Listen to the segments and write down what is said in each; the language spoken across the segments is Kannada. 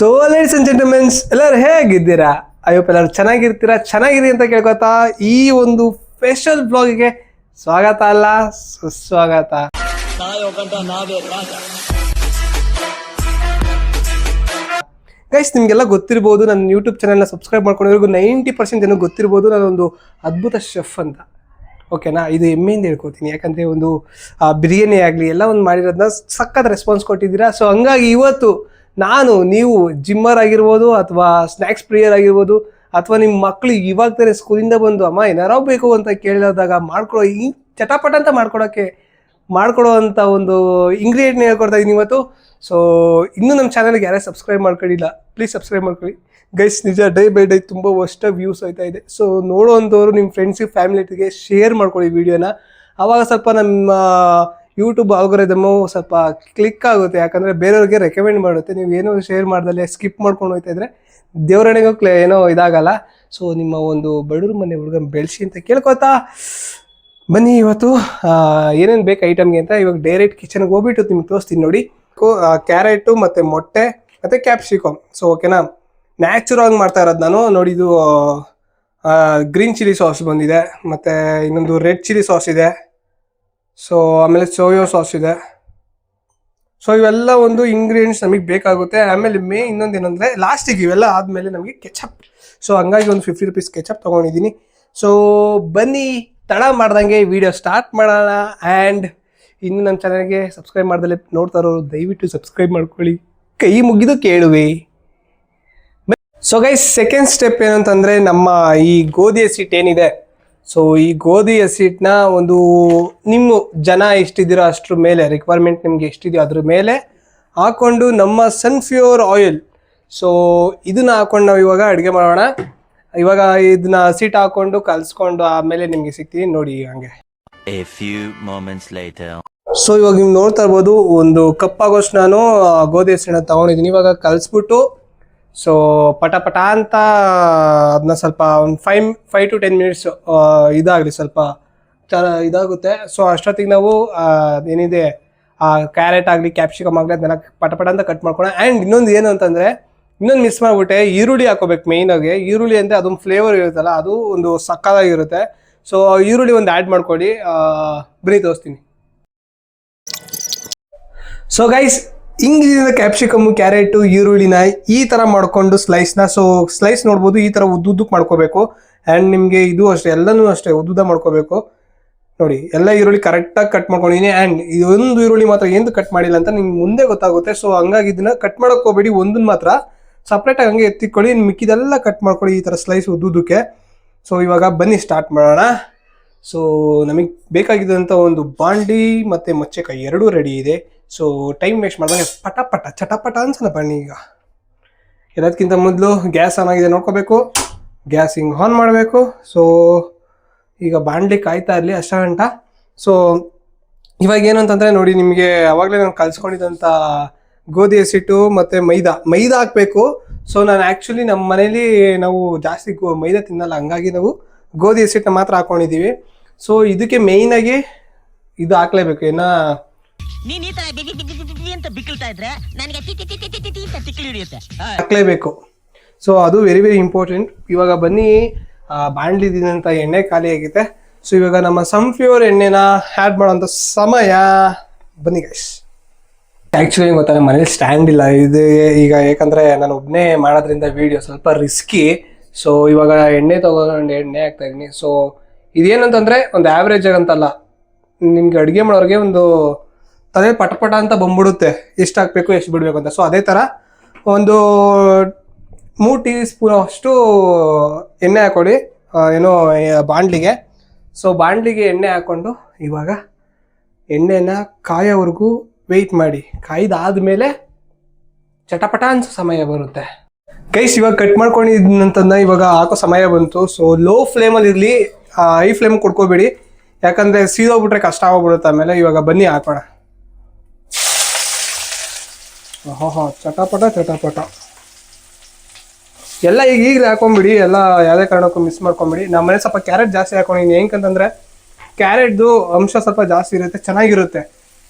ಸೊ ಲೇಡೀಸ್ ಅಂಡ್ ಜೆಂಟಲ್ಮೆನ್ಸ್ ಎಲ್ಲರೂ ಹೇಗಿದ್ದೀರಾ? ಅಯ್ಯಪ್ಪ ಎಲ್ಲರೂ ಚೆನ್ನಾಗಿರಿ ಅಂತ ಕೇಳ್ಕೊತಾ ಈ ಒಂದು ಸ್ಪೆಷಲ್ ಬ್ಲಾಗಿಗೆ ಸ್ವಾಗತ ಅಲ್ಲ ಸುಸ್ವಾಗತ. ಗೈಸ್, ನಿಮ್ಗೆಲ್ಲ ಗೊತ್ತಿರ್ಬೋದು, ನನ್ನ ಯೂಟ್ಯೂಬ್ ಚಾನೆಲ್ನ ಸಬ್ಸ್ಕ್ರೈಬ್ ಮಾಡ್ಕೊಂಡಿರೋರ್ಗು 90% ಜನ ಗೊತ್ತಿರ್ಬೋದು ನಾನೊಂದು ಅದ್ಭುತ ಶೆಫ್ ಅಂತ. ಓಕೆನಾ? ಇದು ಹೆಮ್ಮೆಯಿಂದ ಹೇಳ್ಕೊತೀನಿ, ಯಾಕಂದರೆ ಒಂದು ಬಿರಿಯಾನಿ ಆಗಲಿ ಎಲ್ಲ ಒಂದು ಮಾಡಿರೋದನ್ನ ಸಖತ್ ರೆಸ್ಪಾನ್ಸ್ ಕೊಟ್ಟಿದ್ದೀರಾ. ಸೊ ಹಂಗಾಗಿ ಇವತ್ತು ನೀವು ಜಿಮ್ಮರ್ ಆಗಿರ್ಬೋದು ಅಥವಾ ಸ್ನ್ಯಾಕ್ಸ್ ಪ್ರಿಯರ್ ಆಗಿರ್ಬೋದು ಅಥವಾ ನಿಮ್ಮ ಮಕ್ಕಳು ಇವಾಗ ತಾನೇ ಸ್ಕೂಲಿಂದ ಬಂದು ಅಮ್ಮ ಏನಾರ ಬೇಕು ಅಂತ ಕೇಳಿದಾಗ ಮಾಡ್ಕೊಡೋ ಈ ಚಟಾಪಟ ಅಂತ ಮಾಡ್ಕೊಡೋ ಅಂಥ ಒಂದು ಇಂಗ್ರೀಡಿಯೆಂಟ್ನ ಹೇಳ್ಕೊಡ್ತಾ ಇದ್ದೀನಿ ಇವತ್ತು. ಸೊ ಇನ್ನೂ ನಮ್ಮ ಚಾನಲ್ಗೆ ಯಾರೇ ಸಬ್ಸ್ಕ್ರೈಬ್ ಮಾಡ್ಕೊಂಡಿಲ್ಲ, ಪ್ಲೀಸ್ ಸಬ್ಸ್ಕ್ರೈಬ್ ಮಾಡ್ಕೊಳ್ಳಿ ಗೈಸ್. ನಿಜ ಡೇ ಬೈ ಡೇ ತುಂಬ ಅಷ್ಟು ವ್ಯೂಸ್ ಹೋಗ್ತಾ ಇದೆ. ಸೊ ನೋಡೋವಂಥವ್ರು ನಿಮ್ಮ ಫ್ರೆಂಡ್ಸಿಗೆ ಫ್ಯಾಮಿಲಿಗೆ ಶೇರ್ ಮಾಡ್ಕೊಳ್ಳಿ ವಿಡಿಯೋನ. ಆವಾಗ ಸ್ವಲ್ಪ ನಮ್ಮ ಯೂಟ್ಯೂಬ್ ಆಲ್ಗೊರಿದಮ್ಮು ಸ್ವಲ್ಪ ಕ್ಲಿಕ್ ಆಗುತ್ತೆ, ಯಾಕಂದರೆ ಬೇರೆಯವ್ರಿಗೆ ರೆಕಮೆಂಡ್ ಮಾಡುತ್ತೆ. ನೀವು ಏನೋ ಶೇರ್ ಮಾಡ್ದಲ್ಲೇ ಸ್ಕಿಪ್ ಮಾಡ್ಕೊಂಡು ಹೋಗ್ತಾ ಇದ್ರೆ ದೇವರಣೆಗೂ ಏನೋ ಇದಾಗಲ್ಲ. ಸೊ ನಿಮ್ಮ ಒಂದು ಬಡವ್ರ ಮನೆ ಹುಡುಗನ ಬೆಳೆಸಿ ಅಂತ ಕೇಳ್ಕೊತಾ ಬನ್ನಿ. ಇವತ್ತು ಏನೇನು ಬೇಕು ಐಟಮ್ಗೆ ಅಂತ ಇವಾಗ ಡೈರೆಕ್ಟ್ ಕಿಚನ್ಗೆ ಹೋಗ್ಬಿಟ್ಟು ನಿಮ್ಗೆ ತೋರಿಸ್ತೀನಿ ನೋಡಿ. ಕ್ಯಾರೆಟು ಮತ್ತು ಮೊಟ್ಟೆ ಮತ್ತು ಕ್ಯಾಪ್ಸಿಕಮ್. ಸೊ ಓಕೆನಾ, ನ್ಯಾಚುರಲ್ ಮಾಡ್ತಾ ಇರೋದು ನಾನು ನೋಡಿ. ಇದು ಗ್ರೀನ್ ಚಿಲ್ಲಿ ಸಾಸ್ ಬಂದಿದೆ, ಮತ್ತು ಇನ್ನೊಂದು ರೆಡ್ ಚಿಲ್ಲಿ ಸಾಸ್ ಇದೆ. ಸೊ ಆಮೇಲೆ ಸೋಯೋ ಸಾಸ್ ಇದೆ. ಸೊ ಇವೆಲ್ಲ ಒಂದು ಇಂಗ್ರೀಡಿಯೆಂಟ್ಸ್ ನಮಗೆ ಬೇಕಾಗುತ್ತೆ. ಆಮೇಲೆ ಇನ್ನೊಂದು ಏನಂದರೆ ಲಾಸ್ಟಿಗೆ ಇವೆಲ್ಲ ಆದಮೇಲೆ ನಮಗೆ ಕೆಚಪ್. ಸೊ ಹಂಗಾಗಿ ಒಂದು 50 ರೂಪೀಸ್ ಕೆಚಪ್ ತೊಗೊಂಡಿದ್ದೀನಿ. ಸೊ ಬನ್ನಿ ತಡ ಮಾಡ್ದಂಗೆ ವಿಡಿಯೋ ಸ್ಟಾರ್ಟ್ ಮಾಡೋಣ. ಆ್ಯಂಡ್ ಇನ್ನು ನಮ್ಮ ಚಾನಲ್ಗೆ ಸಬ್ಸ್ಕ್ರೈಬ್ ಮಾಡ್ದಲ್ಲೇ ನೋಡ್ತಾ ಇರೋರು ದಯವಿಟ್ಟು ಸಬ್ಸ್ಕ್ರೈಬ್ ಮಾಡ್ಕೊಳ್ಳಿ, ಕೈ ಮುಗಿದು ಕೇಳುವೆ. ಸೊ ಗೈಸ್, ಸೆಕೆಂಡ್ ಸ್ಟೆಪ್ ಏನಂತಂದರೆ ನಮ್ಮ ಈ ಗೋಧಿ ಹಸಿಟ್ಟು ಏನಿದೆ, ಸೊ ಈ ಗೋಧಿ ಹಸಿಟ್ಟನ್ನ ಒಂದು ನಿಮ್ಮ ಜನ ಎಷ್ಟಿದ್ದೀರೋ ಅಷ್ಟ್ರ ಮೇಲೆ, ರಿಕ್ವೈರ್ಮೆಂಟ್ ನಿಮಗೆ ಎಷ್ಟಿದೆಯೋ ಅದ್ರ ಮೇಲೆ ಹಾಕ್ಕೊಂಡು ನಮ್ಮ ಸನ್ಫ್ಲವರ್ ಆಯಿಲ್, ಸೊ ಇದನ್ನ ಹಾಕೊಂಡು ನಾವು ಇವಾಗ ಅಡುಗೆ ಮಾಡೋಣ. ಇವಾಗ ಇದನ್ನ ಹಸಿಟ್ಟು ಹಾಕೊಂಡು ಕಲಿಸ್ಕೊಂಡು ಆಮೇಲೆ ನಿಮಗೆ ಸಿಗ್ತೀವಿ ನೋಡಿ. ಹಂಗೆ ಸೊ ಇವಾಗ ನೀವು ನೋಡ್ತಾ ಇರ್ಬೋದು, ಒಂದು ಕಪ್ ಆಗೋಷ್ಟು ನಾನು ಗೋಧಿ ಹಸಿಟ್ಟನ್ನ ತೊಗೊಂಡಿದ್ದೀನಿ. ಇವಾಗ ಕಲಿಸ್ಬಿಟ್ಟು ಸೊ ಪಟ ಅಂತ ಅದನ್ನ ಸ್ವಲ್ಪ ಒಂದು 5 to 10 ಮಿನಿಟ್ಸ್ ಇದಾಗಲಿ, ಸ್ವಲ್ಪ ಇದಾಗುತ್ತೆ. ಸೊ ಅಷ್ಟೊತ್ತಿಗೆ ನಾವು ಏನಿದೆ ಕ್ಯಾರೆಟ್ ಆಗಲಿ ಕ್ಯಾಪ್ಸಿಕಮ್ ಆಗಲಿ ಅದನ್ನೆಲ್ಲ ಪಟ ಅಂತ ಕಟ್ ಮಾಡ್ಕೊಳ್ಳೋಣ. ಆ್ಯಂಡ್ ಇನ್ನೊಂದು ಏನು ಅಂತಂದರೆ, ಇನ್ನೊಂದು ಮಿಸ್ ಮಾಡಿಬಿಟ್ಟೆ, ಈರುಳ್ಳಿ ಹಾಕೋಬೇಕು ಮೇಯ್ನಾಗಿ. ಈರುಳ್ಳಿ ಅಂದರೆ ಅದೊಂದು ಫ್ಲೇವರ್ ಇರುತ್ತಲ್ಲ, ಅದು ಒಂದು ಸಕ್ಕತ್ತಾಗಿರುತ್ತೆ. ಸೊ ಈರುಳ್ಳಿ ಒಂದು ಆ್ಯಡ್ ಮಾಡ್ಕೊಳ್ಳಿ, ಬರೀ ತೋರಿಸ್ತೀನಿ. ಸೊ ಗೈಸ್, ಹಿಂಗಿನ ಕ್ಯಾಪ್ಸಿಕಮ್ಮು ಕ್ಯಾರೆಟು ಈರುಳ್ಳಿನ ಈ ಥರ ಮಾಡ್ಕೊಂಡು ಸ್ಲೈಸ್ನ, ಸೊ ಸ್ಲೈಸ್ ನೋಡ್ಬೋದು ಈ ಥರ ಉದ್ದುದ್ದಕ್ಕೆ ಮಾಡ್ಕೋಬೇಕು. ಆ್ಯಂಡ್ ನಿಮಗೆ ಇದು ಅಷ್ಟೇ, ಎಲ್ಲನೂ ಅಷ್ಟೇ ಉದ್ದುದ್ದ ಮಾಡ್ಕೋಬೇಕು ನೋಡಿ. ಎಲ್ಲ ಈರುಳ್ಳಿ ಕರೆಕ್ಟಾಗಿ ಕಟ್ ಮಾಡ್ಕೊಂಡಿದ್ದೀನಿ. ಆ್ಯಂಡ್ ಇದೊಂದು ಈರುಳ್ಳಿ ಮಾತ್ರ ಏನು ಕಟ್ ಮಾಡಿಲ್ಲ ಅಂತ ನಿಮ್ಗೆ ಮುಂದೆ ಗೊತ್ತಾಗುತ್ತೆ. ಸೊ ಹಂಗಾಗಿ ಇದನ್ನ ಕಟ್ ಮಾಡೋಕೆ ಹೋಗ್ಬೇಡಿ, ಒಂದನ್ನು ಮಾತ್ರ ಸಪ್ರೇಟಾಗಿ ಹಂಗೆ ಎತ್ತಿಕೊಳ್ಳಿ, ಮಿಕ್ಕಿದೆಲ್ಲ ಕಟ್ ಮಾಡ್ಕೊಳ್ಳಿ ಈ ಥರ ಸ್ಲೈಸ್ ಉದ್ದುದ್ದಕ್ಕೆ. ಸೊ ಇವಾಗ ಬನ್ನಿ ಸ್ಟಾರ್ಟ್ ಮಾಡೋಣ. ಸೊ ನಮಗೆ ಬೇಕಾಗಿದ್ದಂಥ ಒಂದು ಬಾಂಡಿ ಮತ್ತು ಮಚ್ಚೆಕಾಯಿ ಎರಡೂ ರೆಡಿ ಇದೆ. ಸೊ ಟೈಮ್ ವೇಸ್ಟ್ ಮಾಡಿದಾಗ ಚಟಪಟ ಅನ್ಸೋಣ ಬನ್ನಿ. ಈಗ ಎಲ್ಲದಕ್ಕಿಂತ ಮೊದಲು ಗ್ಯಾಸ್ ಆನ್ ಆಗಿದೆ ನೋಡ್ಕೋಬೇಕು, ಗ್ಯಾಸ್ ಹಿಂಗೆ ಆನ್ ಮಾಡಬೇಕು. ಸೊ ಈಗ ಬಾಣಲಿ ಕಾಯ್ತಾ ಇರಲಿ ಅಷ್ಟ ಗಂಟ. ಸೊ ಇವಾಗ ಏನು ಅಂತಂದರೆ ನೋಡಿ, ನಿಮಗೆ ಅವಾಗಲೇ ನಾನು ಕಲಿಸ್ಕೊಂಡಿದ್ದಂಥ ಗೋಧಿ ಹಸಿಟ್ಟು ಮತ್ತು ಮೈದಾ ಹಾಕಬೇಕು. ಸೊ ನಾನು ಆ್ಯಕ್ಚುಲಿ ನಮ್ಮ ಮನೇಲಿ ನಾವು ಜಾಸ್ತಿ ಮೈದಾ ತಿನ್ನಲ್ಲ, ಹಂಗಾಗಿ ನಾವು ಗೋಧಿ ಹಸಿಟ್ಟನ್ನ ಮಾತ್ರ ಹಾಕ್ಕೊಂಡಿದ್ದೀವಿ. ಸೊ ಇದಕ್ಕೆ ಮೇಯ್ನಾಗಿ ಇದು ಹಾಕ್ಲೇಬೇಕು, ಏನ ಹಾಕ್ಲೇಬೇಕು. ಸೊ ಅದು ವೆರಿ ಇಂಪಾರ್ಟೆಂಟ್. ಇವಾಗ ಬನ್ನಿ, ಬಾಣಲಿದಿನಂತ ಎಣ್ಣೆ ಖಾಲಿ ಆಗಿದೆ. ಸೊ ಇವಾಗ ನಮ್ಮ ಸನ್ಫ್ಲವರ್ ಎಣ್ಣೆನ ಆ್ಯಡ್ ಮಾಡೋಂಥ ಸಮಯ. ಬನ್ನಿ ಗೈಸ್. ಆ್ಯಕ್ಚುಲಿ ಗೊತ್ತಾ, ನಮ್ಮ ಮನೇಲಿ ಸ್ಟ್ಯಾಂಡ್ ಇಲ್ಲ ಇದು ಈಗ, ಯಾಕಂದರೆ ನಾನು ಒಬ್ಬನೇ ಮಾಡೋದ್ರಿಂದ ವಿಡಿಯೋ ಸ್ವಲ್ಪ ರಿಸ್ಕಿ. ಸೊ ಇವಾಗ ಎಣ್ಣೆ ತೊಗೊಂಡು ಎಣ್ಣೆ ಹಾಕ್ತಾ ಇದ್ದೀನಿ. ಸೊ ಇದೇನಂತಂದರೆ ಒಂದು ಆ್ಯಾವ್ರೇಜ್ ಆಗಂತಲ್ಲ, ನಿಮ್ಗೆ ಅಡುಗೆ ಮಾಡೋರಿಗೆ ಒಂದು ತಲೆ ಪಟ ಅಂತ ಬಂದ್ಬಿಡುತ್ತೆ ಎಷ್ಟು ಹಾಕಬೇಕು ಎಷ್ಟು ಬಿಡಬೇಕು ಅಂತ. ಸೊ ಅದೇ ಥರ ಒಂದು 3 ಟೀ ಸ್ಪೂನ್ ಅಷ್ಟು ಎಣ್ಣೆ ಹಾಕ್ಕೊಡಿ, ಏನೋ ಬಾಣಲಿಗೆ. ಸೊ ಬಾಣಲಿಗೆ ಎಣ್ಣೆ ಹಾಕ್ಕೊಂಡು ಇವಾಗ ಎಣ್ಣೆನ ಕಾಯೋವರೆಗೂ ವೆಯ್ಟ್ ಮಾಡಿ. ಕಾಯ್ದಾದ್ಮೇಲೆ ಚಟಪಟ ಅನ್ಸೋ ಸಮಯ ಬರುತ್ತೆ ಗೈಸ್. ಇವಾಗ ಕಟ್ ಮಾಡ್ಕೊಂಡಿದ್ದಂತಂದ ಇವಾಗ ಹಾಕೋ ಸಮಯ ಬಂತು. ಸೊ ಲೋ ಫ್ಲೇಮಲ್ಲಿ ಇರಲಿ, ಹೈ ಫ್ಲೇಮ್ ಕೊಡ್ಕೋಬೇಡಿ, ಯಾಕಂದರೆ ಸೀದೋಗ್ಬಿಟ್ರೆ ಕಷ್ಟ ಆಗ್ಬಿಡುತ್ತೆ ಆಮೇಲೆ. ಇವಾಗ ಬನ್ನಿ ಹಾಕೋಣ. ಚಟಪಟ ಎಲ್ಲ ಈಗಲೇ ಹಾಕೊಂಬಿಡಿ, ಎಲ್ಲ ಯಾವುದೇ ಕಾರಣಕ್ಕೂ ಮಿಸ್ ಮಾಡ್ಕೊಂಬಿಡಿ. ನಮ್ಮ ಮನೆ ಸ್ವಲ್ಪ ಕ್ಯಾರೆಟ್ ಜಾಸ್ತಿ ಹಾಕೊಂಡಿದ್ದೀನಿ, ಹೆಂಗಂತಂದರೆ ಕ್ಯಾರೆಟ್ದು ಅಂಶ ಸ್ವಲ್ಪ ಜಾಸ್ತಿ ಇರುತ್ತೆ, ಚೆನ್ನಾಗಿರುತ್ತೆ,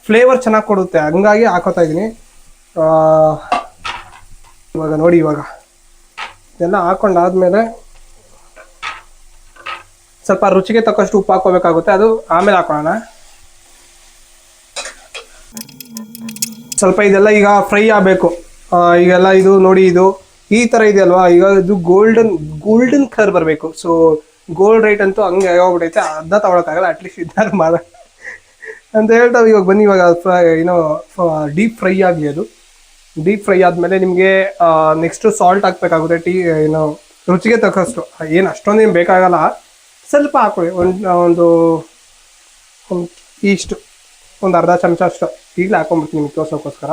ಫ್ಲೇವರ್ ಚೆನ್ನಾಗಿ ಕೊಡುತ್ತೆ, ಹಂಗಾಗಿ ಹಾಕೋತಾ ಇದ್ದೀನಿ. ಇವಾಗ ನೋಡಿ, ಇವಾಗ ಇದೆಲ್ಲ ಹಾಕೊಂಡಾದ್ಮೇಲೆ ಸ್ವಲ್ಪ ರುಚಿಗೆ ತಕ್ಕಷ್ಟು ಉಪ್ಪು ಹಾಕೋಬೇಕಾಗುತ್ತೆ, ಅದು ಆಮೇಲೆ ಹಾಕೋಣ. ಸ್ವಲ್ಪ ಇದೆಲ್ಲ ಈಗ ಫ್ರೈ ಆಗಬೇಕು. ಈಗೆಲ್ಲ ಇದು ನೋಡಿ, ಇದು ಈ ಥರ ಇದೆ ಅಲ್ವಾ, ಈಗ ಇದು ಗೋಲ್ಡನ್ ಕಲರ್ ಬರಬೇಕು. ಸೊ ಗೋಲ್ಡ್ ರೈಟ್ ಅಂತೂ ಹಂಗೆ ಆಗೋಗ್ಬಿಟ್ಟೈತೆ, ಅದನ್ನ ತಗೊಳಕ್ಕಾಗಲ್ಲ, ಅಟ್ಲೀಸ್ಟ್ ಇದನ್ನ ಮಾಡ ಅಂತ ಹೇಳ್ತಾವೆ. ಇವಾಗ ಬನ್ನಿ, ಇವಾಗ ಏನೋ ಡೀಪ್ ಫ್ರೈ ಆಗಲಿ. ಅದು ಡೀಪ್ ಫ್ರೈ ಆದಮೇಲೆ ನಿಮಗೆ ನೆಕ್ಸ್ಟು ಸಾಲ್ಟ್ ಹಾಕ್ಬೇಕಾಗುತ್ತೆ. ಏನೋ ರುಚಿಗೆ ತಕ್ಕಷ್ಟು, ಏನು ಅಷ್ಟೊಂದೇನು ಬೇಕಾಗಲ್ಲ, ಸ್ವಲ್ಪ ಹಾಕೊಳ್ಳಿ. ಒಂದು ಇಷ್ಟು ಒಂದು ಅರ್ಧ ಚಮಚ ಅಷ್ಟು ಈಗಲೇ ಹಾಕೊಂಡ್ಬಿಡ್ತೀನಿ ನಿಮ್ಗೆ ತೋರ್ಸೋಕ್ಕೋಸ್ಕರ.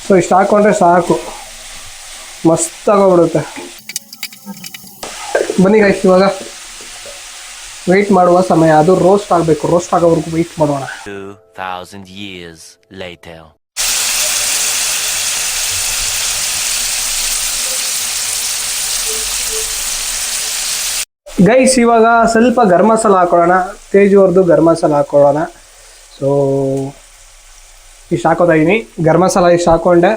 ಸೊ ಇಷ್ಟು ಹಾಕ್ಕೊಂಡ್ರೆ ಸಾಕು, ಮಸ್ತ್ ಆಗೋಗ್ಬಿಡುತ್ತೆ. ಬನ್ನಿ ಗೈಸ್, ಇವಾಗ ವೆಯ್ಟ್ ಮಾಡುವ ಸಮಯ, ಅದು ರೋಸ್ಟ್ ಆಗಬೇಕು. ರೋಸ್ಟ್ ಆಗೋವರೆಗೂ ವೆಯ್ಟ್ ಮಾಡೋಣ. 2000 years later. ಗೈಸ್ ಇವಾಗ ಸ್ವಲ್ಪ ಗರಂ ಮಸಾಲ ಹಾಕೊಳ್ಳೋಣ, ತೇಜುವರ್ದು ಗರಂ ಮಸಾಲ ಹಾಕೊಳ್ಳೋಣ. ಸೊ ಇಷ್ಟು ಹಾಕೋತಾ ಇದ್ದೀನಿ, ಗರಂ ಮಸಾಲ ಇಷ್ಟು ಹಾಕ್ಕೊಂಡೆ.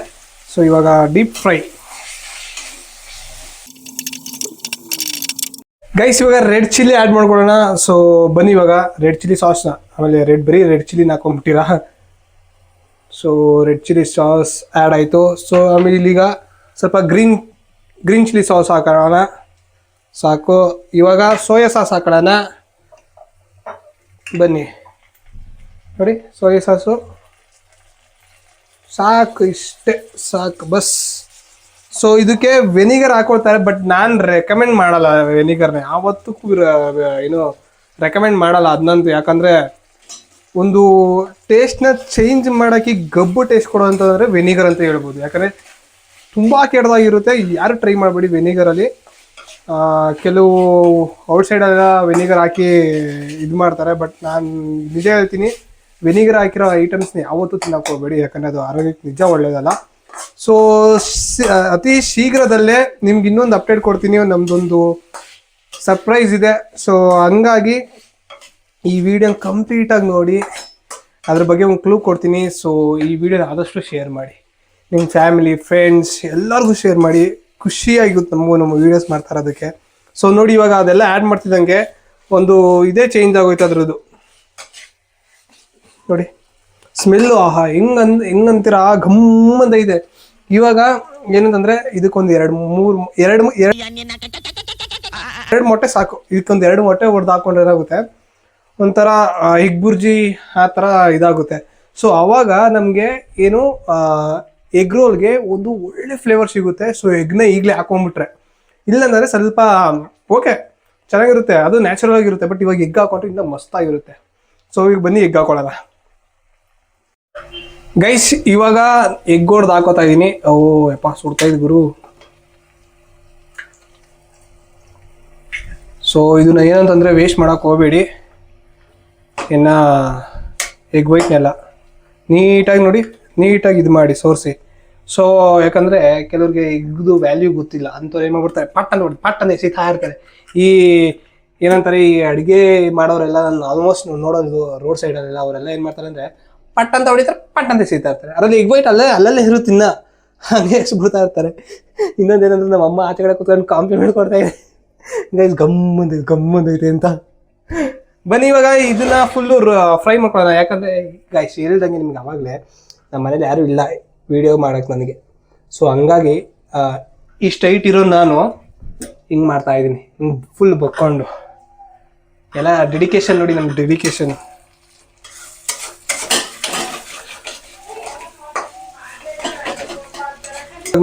ಸೊ ಇವಾಗ ಡೀಪ್ ಫ್ರೈ. ಗೈಸ್ ಇವಾಗ ರೆಡ್ ಚಿಲ್ಲಿ ಆ್ಯಡ್ ಮಾಡ್ಕೊಳ್ಳೋಣ. ಸೊ ಬನ್ನಿ, ಇವಾಗ ರೆಡ್ ಚಿಲ್ಲಿ ಸಾಸ್ನ, ಆಮೇಲೆ ಬರೀ ರೆಡ್ ಚಿಲ್ಲಿನ ಹಾಕೊಂಡ್ಬಿಟ್ಟಿರಾ. So red chilli sauce add ಆಯಿತು. ಸೊ ಆಮೇಲೆ ಇಲ್ಲಿಗ ಸ್ವಲ್ಪ ಗ್ರೀನ್ ಚಿಲ್ಲಿ ಸಾಸ್ ಹಾಕೋಣ, ಸಾಕು. ಇವಾಗ ಸೋಯಾ ಸಾಸ್ ಹಾಕೊಳ್ಳೋಣ. ಬನ್ನಿ ನೋಡಿ, ಸೋಯಾ ಸಾಸು ಸಾಕು, ಇಷ್ಟೇ ಸಾಕು, ಬಸ್. ಸೊ ಇದಕ್ಕೆ ವೆನಿಗರ್ ಹಾಕೊಳ್ತಾರೆ, ಬಟ್ ನಾನು ರೆಕಮೆಂಡ್ ಮಾಡಲ್ಲ ವೆನಿಗರ್ನ, ಯಾವತ್ತೂ ಏನು ರೆಕಮೆಂಡ್ ಮಾಡಲ್ಲ ಅದನ್ನಂತೂ. ಯಾಕಂದರೆ ಒಂದು ಟೇಸ್ಟ್ನ ಚೇಂಜ್ ಮಾಡೋಕ್ಕೆ ಗಬ್ಬು ಟೇಸ್ಟ್ ಕೊಡೋವಂಥದ್ರೆ ವೆನಿಗರ್ ಅಂತ ಹೇಳ್ಬೋದು. ಯಾಕಂದರೆ ತುಂಬ ಕೆಟ್ಟದಾಗಿರುತ್ತೆ, ಯಾರು ಟ್ರೈ ಮಾಡಬೇಡಿ ವೆನಿಗರಲ್ಲಿ. ಕೆಲವು ಔಟ್ಸೈಡೆಲ್ಲ ವೆನಿಗರ್ ಹಾಕಿ ಇದು ಮಾಡ್ತಾರೆ, ಬಟ್ ನಾನು ನಿಜ ಹೇಳ್ತೀನಿ, ವೆನಿಗರ್ ಹಾಕಿರೋ ಐಟಮ್ಸ್ನ ಯಾವತ್ತೂ ತಿನ್ನಕ್ಕೆ ಹೋಗಬೇಡಿ, ಯಾಕಂದರೆ ಅದು ಆರೋಗ್ಯಕ್ಕೆ ನಿಜ ಒಳ್ಳೆಯದಲ್ಲ. ಸೊ ಅತಿ ಶೀಘ್ರದಲ್ಲೇ ನಿಮ್ಗೆ ಇನ್ನೊಂದು ಅಪ್ಡೇಟ್ ಕೊಡ್ತೀನಿ, ನಮ್ಮದೊಂದು ಸರ್ಪ್ರೈಸ್ ಇದೆ. ಸೊ ಹಂಗಾಗಿ ಈ ವಿಡಿಯೋ ಕಂಪ್ಲೀಟಾಗಿ ನೋಡಿ, ಅದ್ರ ಬಗ್ಗೆ ಒಂದು ಕ್ಲೂ ಕೊಡ್ತೀನಿ. ಸೊ ಈ ವಿಡಿಯೋನ ಆದಷ್ಟು ಶೇರ್ ಮಾಡಿ, ನಿಮ್ಮ ಫ್ಯಾಮಿಲಿ ಫ್ರೆಂಡ್ಸ್ ಎಲ್ಲರಿಗೂ ಶೇರ್ ಮಾಡಿ. ಖುಷಿಯಾಗಿರುತ್ತೆ ನಮಗೂ ನಮ್ಮ ವೀಡಿಯೋಸ್ ಮಾಡ್ತಾ ಇರೋದಕ್ಕೆ. ಸೊ ನೋಡಿ, ಇವಾಗ ಅದೆಲ್ಲ ಆ್ಯಡ್ ಮಾಡ್ತಿದ್ದಂಗೆ ಒಂದು ಇದೇ ಚೇಂಜ್ ಆಗೋಯ್ತು ಅದ್ರದ್ದು. ನೋಡಿ ಸ್ಮೆಲ್ಲು, ಆಹಾ, ಹೆಂಗಂತೀರ, ಗಮ್ಮಂತ ಇದೆ. ಇವಾಗ ಏನಂತಂದರೆ ಇದಕ್ಕೊಂದು ಎರಡು ಮೊಟ್ಟೆ ಸಾಕು. ಇದಕ್ಕೊಂದು 2 ಮೊಟ್ಟೆ ಹೊಡೆದು ಹಾಕೊಂಡ್ರೆ ಏನಾಗುತ್ತೆ, ಒಂಥರ ಎಗ್ ಬುರ್ಜಿ ಆ ಥರ ಇದಾಗುತ್ತೆ. ಸೊ ಆವಾಗ ನಮಗೆ ಏನು ಎಗ್ ರೋಲ್ಗೆ ಒಂದು ಒಳ್ಳೆ ಫ್ಲೇವರ್ ಸಿಗುತ್ತೆ. ಸೊ ಎಗ್ನ ಈಗಲೇ ಹಾಕೊಂಡ್ಬಿಟ್ರೆ, ಇಲ್ಲಾಂದರೆ ಸ್ವಲ್ಪ ಓಕೆ ಚೆನ್ನಾಗಿರುತ್ತೆ, ಅದು ನ್ಯಾಚುರಲ್ ಆಗಿರುತ್ತೆ. ಬಟ್ ಇವಾಗ ಎಗ್ ಹಾಕೊಂಡ್ರೆ ಇನ್ನೂ ಮಸ್ತಾಗಿರುತ್ತೆ. ಸೊ ಈಗ ಬನ್ನಿ ಎಗ್ ಹಾಕೊಳ್ಳೋಣ. ಗೈಸ್ ಇವಾಗ ಎಗ್ ಹೊಡೆದು ಹಾಕೋತಾ ಇದ್ದೀನಿ. ಓ ಯಪ್ಪ, ಸುಡ್ತಾ ಇದ್ ಗುರು. ಸೊ ಇದನ್ನ ಏನಂತಂದರೆ ವೇಸ್ಟ್ ಮಾಡೋಕೆ ಹೋಗಬೇಡಿ, ಇನ್ನು ಎಗ್ ವೈಟ್ನೆಲ್ಲ ನೀಟಾಗಿ ನೋಡಿ, ನೀಟಾಗಿ ಇದು ಮಾಡಿ ಸೋರಿಸಿ. ಸೊ ಯಾಕಂದರೆ ಕೆಲವ್ರಿಗೆ ಎಗ್ದು ವ್ಯಾಲ್ಯೂ ಗೊತ್ತಿಲ್ಲ, ಅಂಥವ್ರು ಏನು ಮಾಡ್ಬಿಡ್ತಾರೆ, ಪಟ್ಟನೆ ಎಸಿತಾ ಇರ್ತಾರೆ. ಈ ಏನಂತಾರೆ, ಈ ಅಡುಗೆ ಮಾಡೋರೆಲ್ಲ ನಾನು ಆಲ್ಮೋಸ್ಟ್ ನೋಡೋದು ರೋಡ್ ಸೈಡಲ್ಲೆಲ್ಲ, ಅವರೆಲ್ಲ ಏನು ಮಾಡ್ತಾರೆ ಅಂದರೆ ಪಟ್ ಅಂತ ಹೊಡಿತಾರೆ, ಪಟ್ ಅಂತ ಎಸಿತಾ ಇರ್ತಾರೆ. ಅದರಲ್ಲಿ ಎಗ್ ವೈಟ್ ಅಲ್ಲಲ್ಲೇ ಇರುತ್ತೆ, ಇನ್ನ ಹಾಗೆ ಎಸ್ಬಿಡ್ತಾ ಇರ್ತಾರೆ. ಇನ್ನೊಂದೇನಂದ್ರೆ ನಮ್ಮ ಅಮ್ಮ ಆಚೆ ಕಡೆ ಕೂತ್ಕೊಂಡು ಕಾಂಪ್ಲಿಮೆಂಟ್ ಕೊಡ್ತಾ ಇದೆ, ಗೈಸ್ ಗಮ್ಮಂದೈತೆ ಅಂತ. ಬನ್ನಿ ಇವಾಗ ಇದನ್ನ ಫುಲ್ಲು ಫ್ರೈ ಮಾಡ್ಕೊಳ್ಳೋಣ. ಯಾಕಂದರೆ ಗೈಸ್ ಹೇಳ್ದಂಗೆ ನಿಮ್ಗೆ ಆವಾಗಲೇ ನಮ್ಮ ಮನೇಲಿ ಯಾರೂ ಇಲ್ಲ ವಿಡಿಯೋ ಮಾಡೋಕ್ಕೆ ನನಗೆ. ಸೊ ಹಂಗಾಗಿ ಇಷ್ಟು ಹೈಟ್ ಇರೋ ನಾನು ಹಿಂಗೆ ಮಾಡ್ತಾಯಿದ್ದೀನಿ, ಹಿಂಗೆ ಫುಲ್ ಬಕ್ಕೊಂಡು. ಎಲ್ಲ ಡೆಡಿಕೇಶನ್ ನೋಡಿ, ನಮ್ಮ ಡೆಡಿಕೇಶನ್.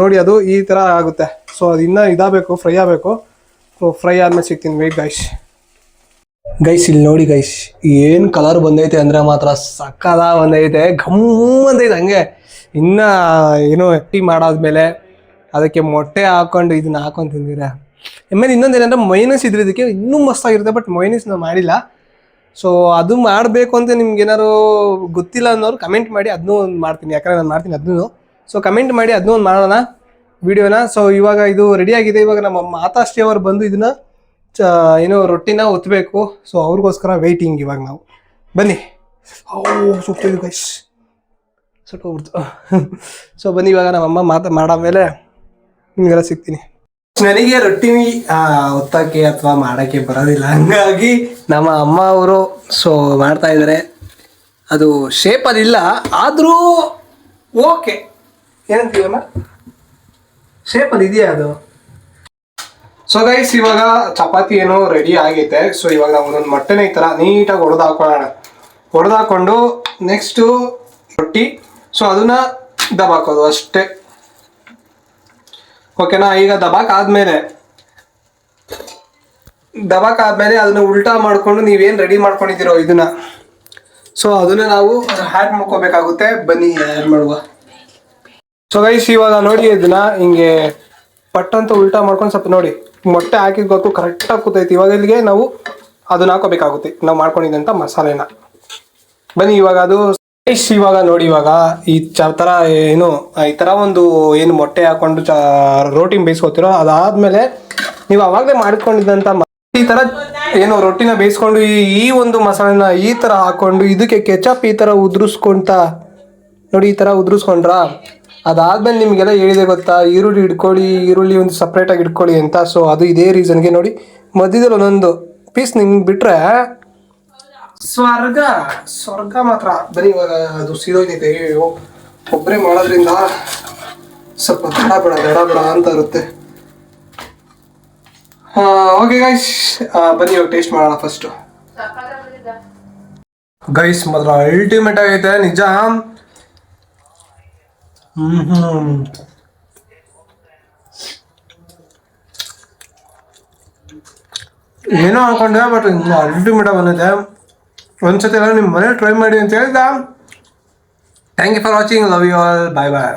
ನೋಡಿ ಅದು ಈ ಥರ ಆಗುತ್ತೆ. ಸೊ ಅದು ಇನ್ನೂ ಇದಾಗಬೇಕು, ಫ್ರೈ ಆಗಬೇಕು. ಸೊ ಫ್ರೈ ಆದ್ಮೇಲೆ ಸಿಗ್ತೀನಿ, ವೆಯ್ಟ್ ಗೈಸ್. ಇಲ್ಲಿ ನೋಡಿ ಗೈಸ್, ಏನು ಕಲರ್ ಬಂದೈತೆ ಅಂದರೆ ಮಾತ್ರ ಸಕ್ಕದ ಬಂದೈತೆ, ಗಮ್ಮಂದೈತೆ ಹಂಗೆ. ಇನ್ನು ಏನೋ ಟೀ ಮಾಡಾದ್ಮೇಲೆ ಅದಕ್ಕೆ ಮೊಟ್ಟೆ ಹಾಕ್ಕೊಂಡು ಇದನ್ನ ಹಾಕೊಂಡು ತಿಂದಿರ. ಆಮೇಲೆ ಇನ್ನೊಂದೇನಂದ್ರೆ ಮೈನಸ್ ಇದ್ರೆ ಇದಕ್ಕೆ ಇನ್ನೂ ಮಸ್ತಾಗಿರುತ್ತೆ, ಬಟ್ ಮೈನಸ್ ನಾವು ಮಾಡಿಲ್ಲ. ಸೊ ಅದು ಮಾಡಬೇಕು ಅಂತ ನಿಮ್ಗೆ ಏನಾದ್ರು ಗೊತ್ತಿಲ್ಲ ಅನ್ನೋರು ಕಮೆಂಟ್ ಮಾಡಿ, ಅದನ್ನೂ ಒಂದು ಮಾಡ್ತೀನಿ. ಯಾಕಂದರೆ ನಾನು ಮಾಡ್ತೀನಿ ಅದನ್ನೂ. ಸೊ ಕಮೆಂಟ್ ಮಾಡಿ, ಅದನ್ನೂ ಒಂದು ಮಾಡೋಣ ವಿಡಿಯೋನ. ಸೊ ಇವಾಗ ಇದು ರೆಡಿಯಾಗಿದೆ. ಇವಾಗ ನಮ್ಮ ಮಾತಾಶ್ರೀ ಅವರು ಬಂದು ಇದನ್ನ ಏನೋ ರೊಟ್ಟಿನ ಒತ್ತಬೇಕು. ಸೊ ಅವ್ರಿಗೋಸ್ಕರ ವೆಯ್ಟಿಂಗ್ ಇವಾಗ ನಾವು. ಬನ್ನಿ. ಸುಟ್ಟಿದ್ದು ಗೈಸ್, ಸುಟ್ಟೋಗ್ಬಿಡ್ತು. ಸೊ ಬನ್ನಿ ಇವಾಗ ನಮ್ಮಮ್ಮ ಮಾಡಾದ್ಮೇಲೆ ನಿಮಗೆಲ್ಲ ಸಿಗ್ತೀನಿ. ನನಗೆ ರೊಟ್ಟಿ ಒತ್ತಕ್ಕೆ ಅಥವಾ ಮಾಡೋಕ್ಕೆ ಬರೋದಿಲ್ಲ, ಹಂಗಾಗಿ ನಮ್ಮ ಅಮ್ಮ ಅವರು ಸೊ ಮಾಡ್ತಾ ಇದ್ದಾರೆ. ಅದು ಶೇಪಲ್ಲಿಲ್ಲ ಆದರೂ ಓಕೆ, ಏನಂತೀವಮ್ಮ, ಶೇಪಲ್ಲಿ ಇದೆಯಾ ಅದು. ಸೊ ಗೈಸ್ ಇವಾಗ ಚಪಾತಿ ಏನೋ ರೆಡಿ ಆಗೈತೆ. ಸೊ ಇವಾಗ ನಾವು ಒಂದೊಂದು ಮೊಟ್ಟೆನ ಈ ಥರ ನೀಟಾಗಿ ಹೊಡೆದಾಕೊಂಡು ನೆಕ್ಸ್ಟು ರೊಟ್ಟಿ, ಸೊ ಅದನ್ನ ದಬಾಕೋದು ಅಷ್ಟೇ. ಓಕೆನಾ. ಈಗ ದಬಾಕಾದ್ಮೇಲೆ ಅದನ್ನ ಉಲ್ಟಾ ಮಾಡಿಕೊಂಡು ನೀವೇನು ರೆಡಿ ಮಾಡ್ಕೊಂಡಿದ್ದೀರೋ ಇದನ್ನ, ಸೊ ಅದನ್ನ ನಾವು ಹ್ಯಾಡ್ ಮಾಡ್ಕೋಬೇಕಾಗುತ್ತೆ. ಬನ್ನಿ ಹ್ಯಾಡ್ ಮಾಡುವ. ಸೊ ಗೈಸ್ ಇವಾಗ ನೋಡಿ ಇದನ್ನ ಹಿಂಗೆ ಪಟ್ಟಂತ ಉಲ್ಟಾ ಮಾಡ್ಕೊಂಡು ಸ್ವಲ್ಪ ನೋಡಿ ಮೊಟ್ಟೆ ಹಾಕಿದ್ ಗೊತ್ತು ಕರೆಕ್ಟಾಗಿ ಕೂತೈತಿ. ಇವಾಗ ಇಲ್ಲಿಗೆ ನಾವು ಅದನ್ನ ಹಾಕೋಬೇಕಾಗುತ್ತೆ, ನಾವು ಮಾಡ್ಕೊಂಡಿದ್ದಂಥ ಮಸಾಲೆನ. ಬನ್ನಿ ಇವಾಗ ಅದು ಇವಾಗ ನೋಡಿ ಇವಾಗ ಈ ಥರ ಏನು ಈ ಥರ ಒಂದು ಏನು ಮೊಟ್ಟೆ ಹಾಕೊಂಡು ರೋಟಿನ ಬೇಯಿಸ್ಕೊತಿರೋ ಅದಾದ್ಮೇಲೆ ನೀವು ಅವಾಗಲೇ ಮಾಡ್ಕೊಂಡಿದ್ದಂಥ ಈ ಥರ ಏನು ರೊಟ್ಟಿನ ಬೇಯಿಸ್ಕೊಂಡು ಈ ಒಂದು ಮಸಾಲೆನ ಈ ಥರ ಹಾಕೊಂಡು ಇದಕ್ಕೆ ಕೆಚಪ್ ಈ ಥರ ಉದುರಿಸ್ಕೊಂತ ನೋಡಿ, ಈ ಥರ ಉದುರಿಸ್ಕೊಂಡ್ರ ಅದಾದ್ಮೇಲೆ ನಿಮಗೆಲ್ಲ ಹೇಳಿದೆ ಗೊತ್ತಾ, ಈರುಳ್ಳಿ ಒಂದು ಸಪ್ರೇಟಾಗಿ ಇಟ್ಕೊಳ್ಳಿ ಅಂತ. ಸೊ ಅದು ಇದೇ ರೀಸನ್ಗೆ ನೋಡಿ ಮಧ್ಯದಲ್ಲಿ ಒಂದೊಂದು ಪೀಸ್ ನಿಮ್ಗೆ ಬಿಟ್ರೆ ಸ್ವರ್ಗ ಮಾತ್ರ. ಬರೀ ಇವಾಗ ಅದು ಸೀದೋಗೈತೆ. ಒಬ್ಬರೇ ಮಾಡೋದ್ರಿಂದ ಸ್ವಲ್ಪ ದಡ ಅಂತ ಇರುತ್ತೆ. ಓಕೆ ಗೈಸ್, ಬನ್ನಿ ಇವಾಗ ಟೇಸ್ಟ್ ಮಾಡೋಣ ಫಸ್ಟು. ಗೈಸ್ ಮಾತ್ರ ಅಲ್ಟಿಮೇಟ್ ಆಗೈತೆ ನಿಜ. ಏನೋ ಅನ್ಕೊಂಡೆ, ಬಟ್ ಅಲ್ಟಿಮೇಟ್ ಬಂದಿದೆ. ಒಂದ್ಸತಿ ಎಲ್ಲ ನಿಮ್ಮ ಮನೇಲಿ ಟ್ರೈ ಮಾಡಿ ಅಂತ ಹೇಳಿದ. Thank you for watching, love you all, bye bye.